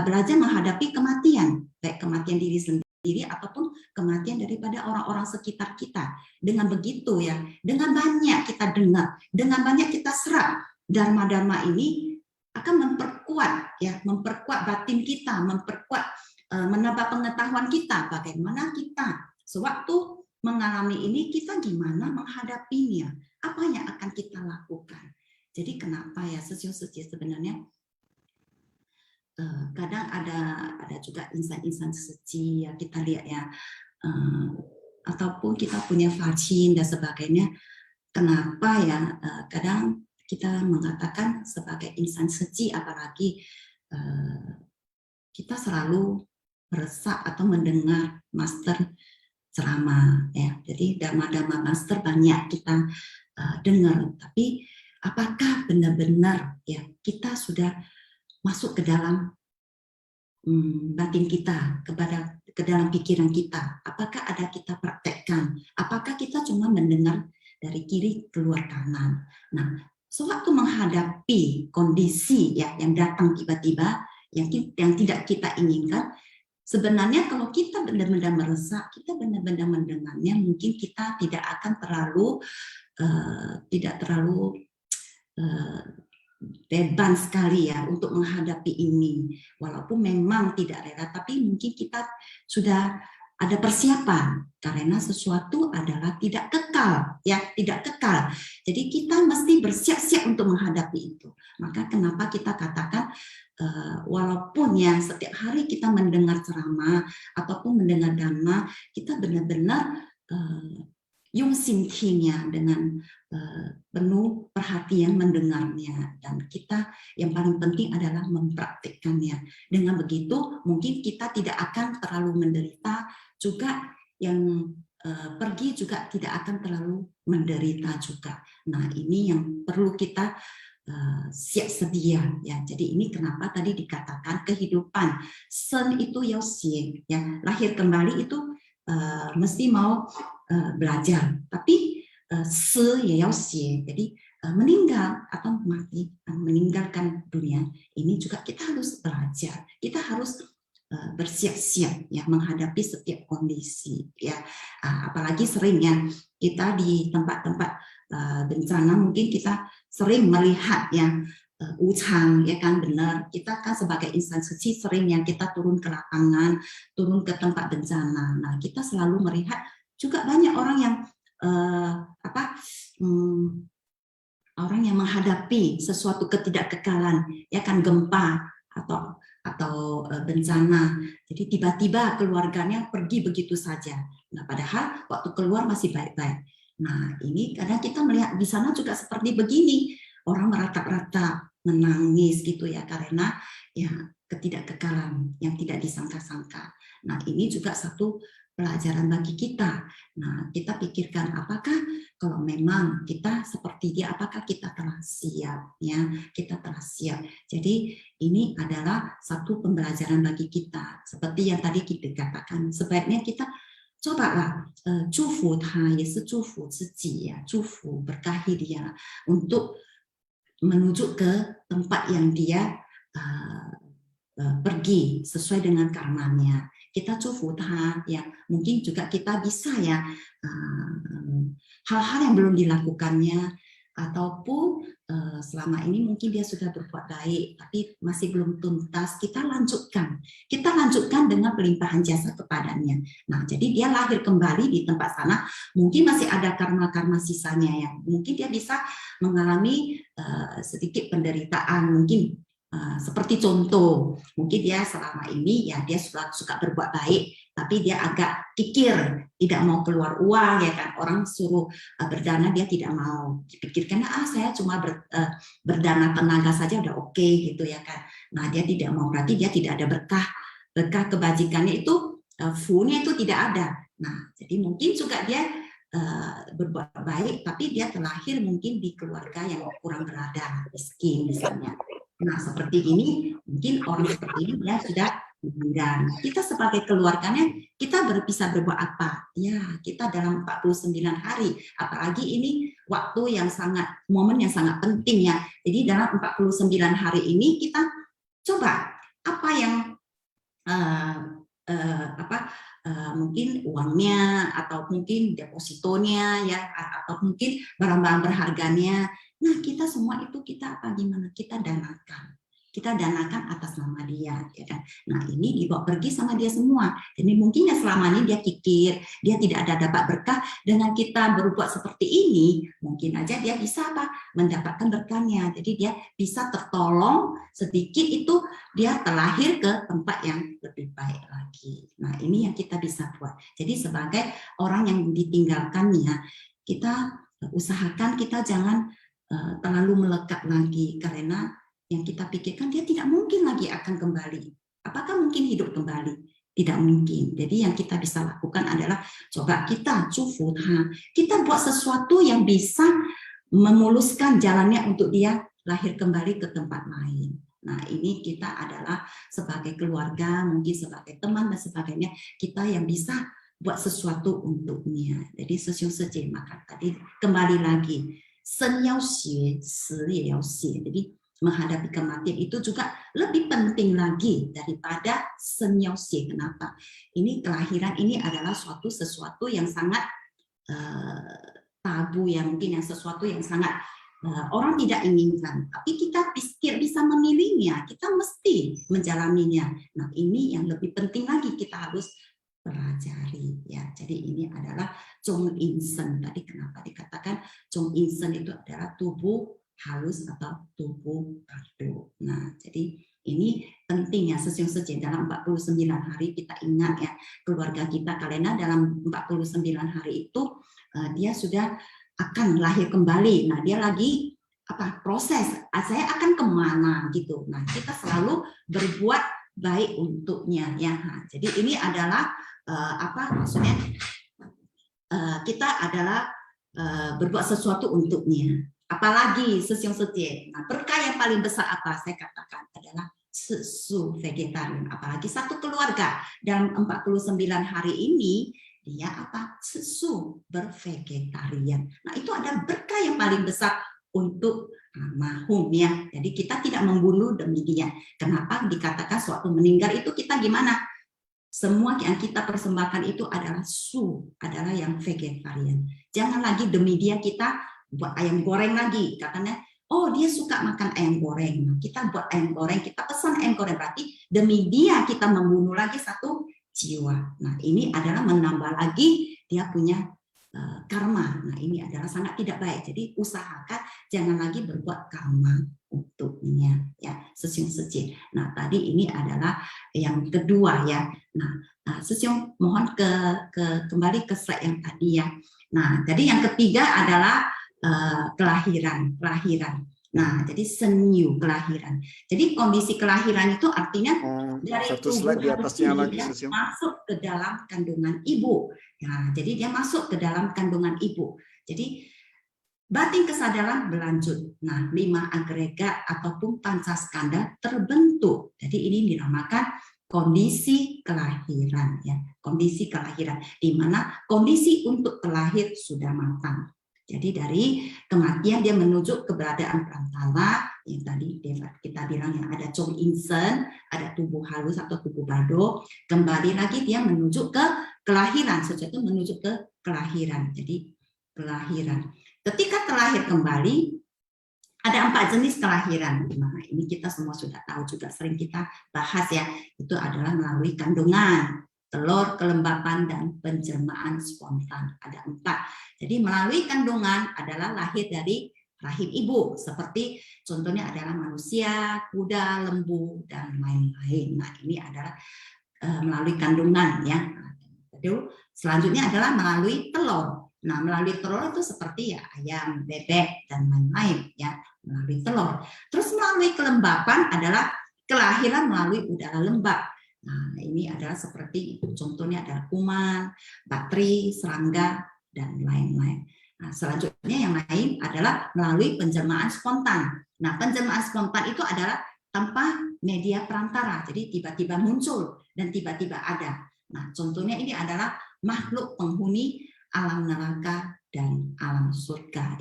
belajar menghadapi kematian, baik kematian diri sendiri ataupun kematian daripada orang-orang sekitar kita. Dengan begitu, ya, dengan banyak kita dengar, dengan banyak kita serap dharma-dharma ini akan memperkuat batin kita, menambah pengetahuan kita bagaimana kita sewaktu mengalami ini, kita gimana menghadapinya, apa yang akan kita lakukan. Jadi kenapa, ya, sesio-seci sebenarnya kadang ada juga insan-insan suci, ya, kita lihat, ya, ataupun kita punya vaksin dan sebagainya. Kenapa, ya, kadang kita mengatakan sebagai insan suci, apalagi kita selalu meresap atau mendengar master ceramah, ya. Jadi dharma-dharma master banyak kita dengar, tapi apakah benar-benar, ya, kita sudah masuk ke dalam batin kita, ke dalam pikiran kita? Apakah ada kita praktekkan? Apakah kita cuma mendengar dari kiri keluar kanan? Nah, sewaktu menghadapi kondisi, ya, yang datang tiba-tiba, yang tidak kita inginkan, sebenarnya kalau kita benar-benar meresap, kita benar-benar mendengarnya, mungkin kita tidak akan terlalu beban sekali, ya, untuk menghadapi ini. Walaupun memang tidak rela, tapi mungkin kita sudah ada persiapan, karena sesuatu adalah tidak kekal, ya, tidak kekal. Jadi kita mesti bersiap-siap untuk menghadapi itu. Maka kenapa kita katakan walaupun, ya, setiap hari kita mendengar ceramah ataupun mendengar dhamma, kita benar-benar yung sintingnya dengan penuh perhatian mendengarnya, dan kita yang paling penting adalah mempraktikkannya. Dengan begitu mungkin kita tidak akan terlalu menderita, juga yang pergi juga tidak akan terlalu menderita juga. Nah, ini yang perlu kita siap sedia, ya. Jadi ini kenapa tadi dikatakan kehidupan sen itu yaoxie, ya, lahir kembali itu mesti mau belajar, tapi se yaoxie, jadi meninggal atau mati, meninggalkan dunia ini juga kita harus belajar, kita harus bersiap-siap, ya, menghadapi setiap kondisi, ya. Apalagi sering, ya, kita di tempat-tempat bencana mungkin kita sering melihat yang ucang, ya kan, benar. Kita kan sebagai insan suci sering yang kita turun ke lapangan, turun ke tempat bencana. Nah, kita selalu melihat juga banyak orang yang orang yang menghadapi sesuatu ketidakkekalan, ya kan, gempa atau bencana. Jadi tiba-tiba keluarganya pergi begitu saja. Nah, padahal waktu keluar masih baik-baik. Nah, ini kadang kita melihat di sana juga seperti begini, orang meratap-ratap, menangis gitu, ya, karena, ya, ketidakkekalan yang tidak disangka-sangka. Nah, ini juga satu pelajaran bagi kita. Nah, kita pikirkan apakah kalau memang kita seperti dia, apakah kita telah siap? Ya, kita telah siap. Jadi ini adalah satu pembelajaran bagi kita. Seperti yang tadi kita katakan, sebaiknya kita cobalah 祝福他也是祝福自己ya, 祝福 berkahi dia untuk menuju ke tempat yang dia pergi sesuai dengan karmanya. Kita cufuta ya, mungkin juga kita bisa ya hal-hal yang belum dilakukannya, ataupun selama ini mungkin dia sudah berbuat baik tapi masih belum tuntas, kita lanjutkan dengan pelimpahan jasa kepadanya. Nah, jadi dia lahir kembali di tempat sana, mungkin masih ada karma-karma sisanya ya, mungkin dia bisa mengalami sedikit penderitaan, mungkin seperti contoh, mungkin dia selama ini ya dia suka berbuat baik, tapi dia agak kikir, tidak mau keluar uang ya kan, orang suruh berdana dia tidak mau, dipikirkan saya cuma berdana tenaga saja udah oke gitu ya kan. Nah, dia tidak mau, berarti dia tidak ada berkah kebajikannya itu, fu-nya itu tidak ada. Nah, jadi mungkin juga dia berbuat baik tapi dia terlahir mungkin di keluarga yang kurang berada, miskin misalnya. Nah, seperti ini, mungkin orang seperti ini dia sudah meninggal. Kita sebagai keluarganya, kita bisa berbuat apa? Ya, kita dalam 49 hari, apalagi ini waktu yang sangat, momen yang sangat penting ya. Jadi dalam 49 hari ini kita coba apa yang mungkin uangnya, atau mungkin depositonya ya, atau mungkin barang-barang berharganya. Nah, kita semua itu kita apa gimana? Kita danakan atas nama dia, ya kan? Nah, ini dibawa pergi sama dia semua. Jadi mungkin ya selama ini dia kikir, dia tidak ada dapat berkah. Dengan kita berbuat seperti ini, mungkin aja dia bisa apa? Mendapatkan berkahnya. Jadi dia bisa tertolong sedikit, itu dia terlahir ke tempat yang lebih baik lagi. Nah, ini yang kita bisa buat. Jadi sebagai orang yang ditinggalkannya, kita usahakan kita jangan terlalu melekat lagi, karena yang kita pikirkan dia tidak mungkin lagi akan kembali. Apakah mungkin hidup kembali? Tidak mungkin. Jadi yang kita bisa lakukan adalah coba kita kita buat sesuatu yang bisa memuluskan jalannya untuk dia lahir kembali ke tempat lain. Nah, ini kita adalah sebagai keluarga, mungkin sebagai teman dan sebagainya, kita yang bisa buat sesuatu untuknya. Jadi sesuatu maka tadi kembali lagi. Jadi menghadapi kematian itu juga lebih penting lagi daripada senyausi. Kenapa? Ini kelahiran ini adalah sesuatu yang sangat tabu ya, mungkin yang sesuatu yang sangat orang tidak inginkan. Tapi kita bisa memilihnya, kita mesti menjalaninya. Nah, ini yang lebih penting lagi kita harus pelajari ya. Jadi ini adalah Zhong Insen. Tadi kenapa dikatakan Zhong Insen itu adalah tubuh halus atau tubuh kado. Nah, jadi ini penting ya, sesuai dalam 49 hari kita ingat ya keluarga kita, karena dalam 49 hari itu dia sudah akan lahir kembali. Nah, dia lagi proses, saya akan kemana gitu. Nah, kita selalu berbuat baik untuknya ya. Nah, jadi ini adalah maksudnya kita adalah berbuat sesuatu untuknya. Apalagi sesiong setie. Nah, berkah yang paling besar apa saya katakan adalah susu vegetarian. Apalagi satu keluarga dalam 49 hari ini dia susu bervegetarian. Nah, itu ada berkah yang paling besar untuk almarhum ya. Jadi kita tidak membunuh demi dia. Kenapa dikatakan suatu meninggal itu kita gimana? Semua yang kita persembahkan itu adalah adalah yang vegetarian. Jangan lagi demi dia kita buat ayam goreng lagi. Katanya, oh dia suka makan ayam goreng. Nah, kita buat ayam goreng, kita pesan ayam goreng. Berarti demi dia kita membunuh lagi satu jiwa. Nah, ini adalah menambah lagi dia punya karma. Nah, ini adalah sangat tidak baik. Jadi usahakan jangan lagi berbuat karma untuknya ya, sesiung. Nah, tadi ini adalah yang kedua ya. Nah, sesiung mohon kembali ke slide yang tadi ya. Nah, jadi yang ketiga adalah kelahiran. Nah, jadi senyu kelahiran. Jadi kondisi kelahiran itu artinya dari Satu tubuh slide di halus atasnya ini lagi, dia Susil. masuk ke dalam kandungan ibu. Nah, jadi dia masuk ke dalam kandungan ibu. Jadi batin kesadaran berlanjut. Nah, 5 agregat ataupun pancaskanda terbentuk. Jadi ini dinamakan kondisi kelahiran, ya. Kondisi kelahiran di mana kondisi untuk terlahir sudah matang. Jadi dari kematian dia menuju keberadaan perantara yang tadi kita bilang yang ada Chong Insen, ada tubuh halus atau tubuh bado. Kembali lagi dia menuju ke kelahiran, sesuatu menuju ke kelahiran. Jadi kelahiran. Ketika terlahir kembali, ada 4 jenis kelahiran. Nah, ini kita semua sudah tahu juga, sering kita bahas ya. Itu adalah melalui kandungan, telur, kelembapan, dan penjelmaan spontan. Ada 4. Jadi melalui kandungan adalah lahir dari rahim ibu. Seperti contohnya adalah manusia, kuda, lembu, dan lain-lain. Nah, ini adalah melalui kandungan ya. Lalu selanjutnya adalah melalui telur. Nah, melalui telur itu seperti ya ayam, bebek, dan lain-lain ya, melalui telur. Terus melalui kelembapan adalah kelahiran melalui udara lembab. Nah, ini adalah seperti contohnya adalah kuman, bakteri, serangga, dan lain-lain. Nah, selanjutnya yang lain adalah melalui penjelmaan spontan. Nah, penjelmaan spontan itu adalah tanpa media perantara, jadi tiba-tiba muncul dan tiba-tiba ada. Nah, contohnya ini adalah makhluk penghuni alam neraka dan alam surga.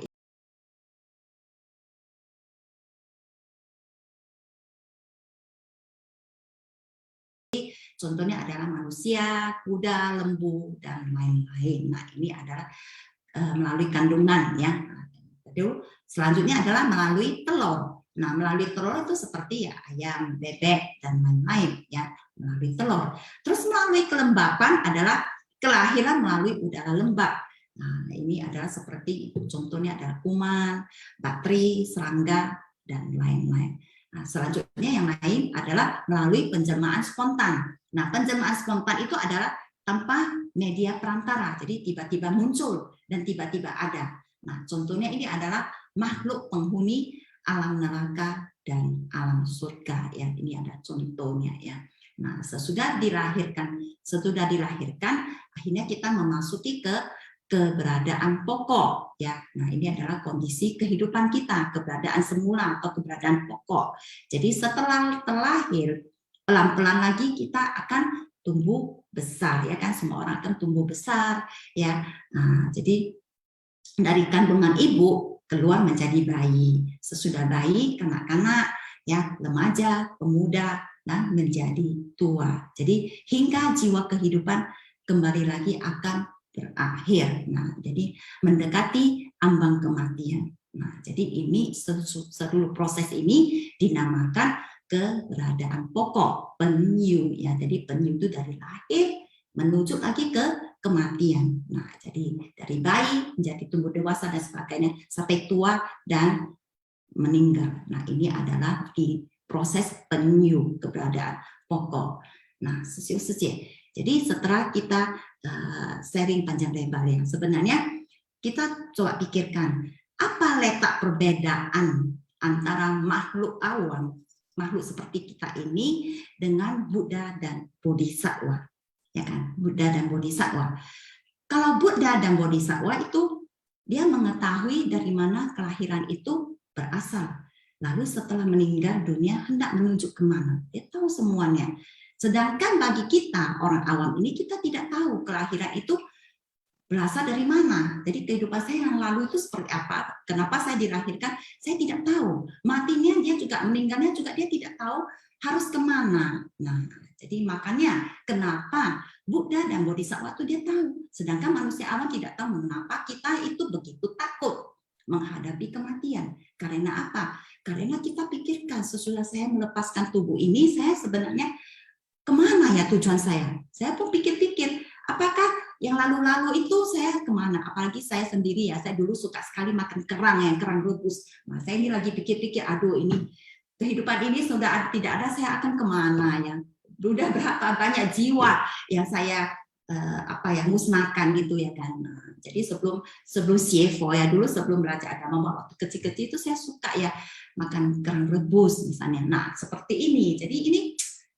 Contohnya adalah manusia, kuda, lembu, dan lain-lain. Nah, ini adalah melalui kandungan ya. Lalu selanjutnya adalah melalui telur. Nah, melalui telur itu seperti ya ayam, bebek, dan lain-lain ya, melalui telur. Terus melalui kelembapan adalah kelahiran melalui udara lembab. Nah, ini adalah seperti contohnya adalah kuman, bakteri, serangga, dan lain-lain. Nah, selanjutnya yang lain adalah melalui penjelmaan spontan. Nah, penjelmaan spontan itu adalah tanpa media perantara, jadi tiba-tiba muncul dan tiba-tiba ada. Nah, contohnya ini adalah makhluk penghuni alam neraka dan alam surga ya. Ini ada contohnya ya. Nah, sesudah dilahirkan, akhirnya kita memasuki ke keberadaan pokok ya. Nah, ini adalah kondisi kehidupan kita, keberadaan semula atau keberadaan pokok. Jadi setelah terlahir, pelan-pelan lagi kita akan tumbuh besar ya kan, semua orang akan tumbuh besar ya. Nah, jadi dari kandungan ibu keluar menjadi bayi, sesudah bayi kanak-kanak ya, remaja, pemuda, dan menjadi tua. Jadi hingga jiwa kehidupan kembali lagi akan berakhir. Nah, jadi mendekati ambang kematian. Nah, jadi ini seluruh proses ini dinamakan keberadaan pokok, penyu ya. Jadi penyu itu dari lahir menuju lagi ke kematian. Nah, jadi dari bayi menjadi tumbuh dewasa dan sebagainya sampai tua dan meninggal. Nah, ini adalah di proses penyu, keberadaan pokok. Nah, jadi setelah kita sharing panjang lebar yang sebenarnya kita coba pikirkan apa letak perbedaan antara makhluk awam, makhluk seperti kita ini dengan Buddha dan Bodhisattva, ya kan? Buddha dan Bodhisattva. Kalau Buddha dan Bodhisattva itu dia mengetahui dari mana kelahiran itu berasal. Lalu setelah meninggal dunia hendak menuju kemana? Dia tahu semuanya. Sedangkan bagi kita orang awam ini kita tidak tahu kelahiran itu berasal dari mana. Jadi kehidupan saya yang lalu itu seperti apa? Kenapa saya dilahirkan? Saya tidak tahu. Matinya dia juga, meninggalnya juga dia tidak tahu harus kemana. Nah, jadi makanya kenapa Buddha dan Bodhisattva itu dia tahu. Sedangkan manusia awam tidak tahu mengapa kita itu begitu takut menghadapi kematian. Karena apa? Karena kita pikirkan sesudah saya melepaskan tubuh ini, saya sebenarnya kemana ya tujuan saya? Saya pun pikir-pikir, apakah yang lalu-lalu itu saya kemana? Apalagi saya sendiri ya, saya dulu suka sekali makan kerang, yang kerang rebus. Nah, saya ini lagi pikir-pikir, aduh ini kehidupan ini sudah tidak ada, saya akan kemana ya? Sudah berapa banyak jiwa yang saya musnahkan gitu ya kan? Jadi sebelum CFO ya, dulu sebelum belajar agama, waktu kecil-kecil itu saya suka ya makan kerang rebus misalnya. Nah seperti ini. Jadi ini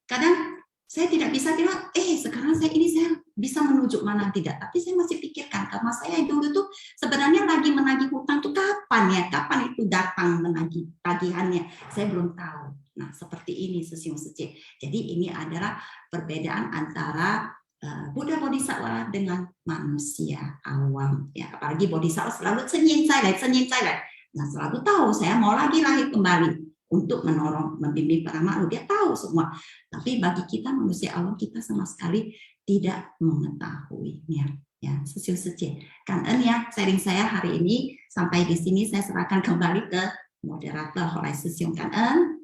kadang saya tidak bisa bilang, sekarang saya bisa menuju mana tidak. Tapi saya masih pikirkan, karena saya dulu tuh sebenarnya lagi menagih hutang tuh kapan itu datang menagih tagihannya. Saya belum tahu. Nah seperti ini Sesiung Sece. Jadi ini adalah perbedaan antara Buddha Bodhisattva dengan manusia awam. Ya, apalagi Bodhisattva selalu senyin saya. Nah selalu tahu saya mau lagi lahir kembali untuk menolong, membimbing para makhluk, dia tahu semua. Tapi bagi kita manusia awam, kita sama sekali tidak mengetahuinya. Ya, Sesiung Sece. Kangen ya sharing saya hari ini sampai di sini. Saya serahkan kembali ke moderator Holai Sesiung Kangen.